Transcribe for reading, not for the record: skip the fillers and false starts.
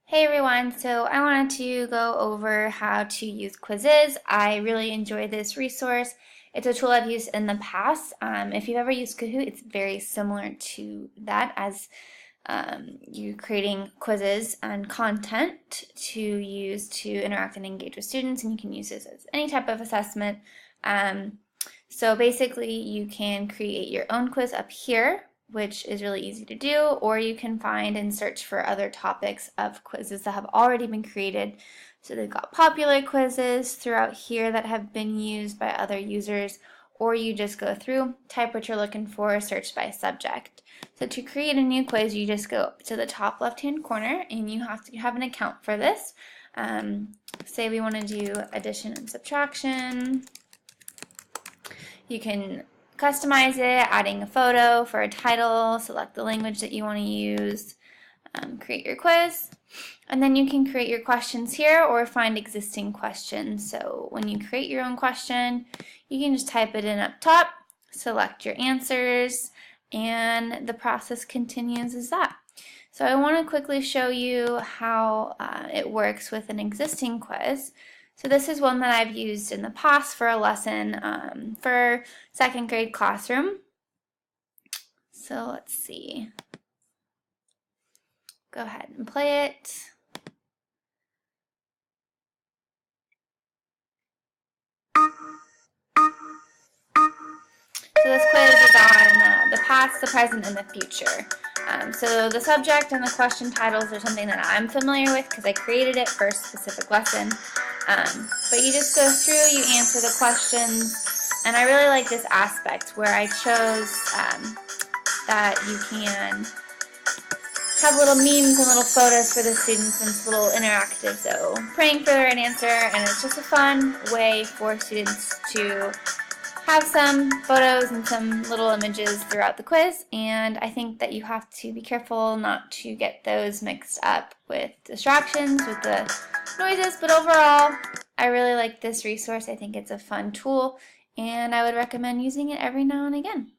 Hey everyone, so I wanted to go over how to use Quizizz. I really enjoy this resource. It's a tool I've used in the past. If you've ever used Kahoot, it's very similar to that as you creating quizzes and content to use to interact and engage with students, and you can use this as any type of assessment. So basically you can create your own quiz up here, which is really easy to do, or you can find and search for other topics of quizzes that have already been created. So they've got popular quizzes throughout here that have been used by other users, or you just go through, type what you're looking for, search by subject. So to create a new quiz, you just go up to the top left-hand corner and you have to have an account for this. Say we want to do addition and subtraction. You can customize it, adding a photo for a title, select the language that you want to use, create your quiz, and then you can create your questions here or find existing questions. So when you create your own question, you can just type it in up top, select your answers, and the process continues as that. So I want to quickly show you how it works with an existing quiz. So this is one that I've used in the past for a lesson for second grade classroom. So let's see. Go ahead and play it. So this quiz is on the past, the present, and the future. So the subject and the question titles are something that I'm familiar with because I created it for a specific lesson. But you just go through, you answer the questions, and I really like this aspect where I chose that you can have little memes and little photos for the students, and it's a little interactive, so praying for the right answer, and it's just a fun way for students to have some photos and some little images throughout the quiz, and I think that you have to be careful not to get those mixed up with distractions, with the noises, but overall, I really like this resource. I think it's a fun tool, and I would recommend using it every now and again.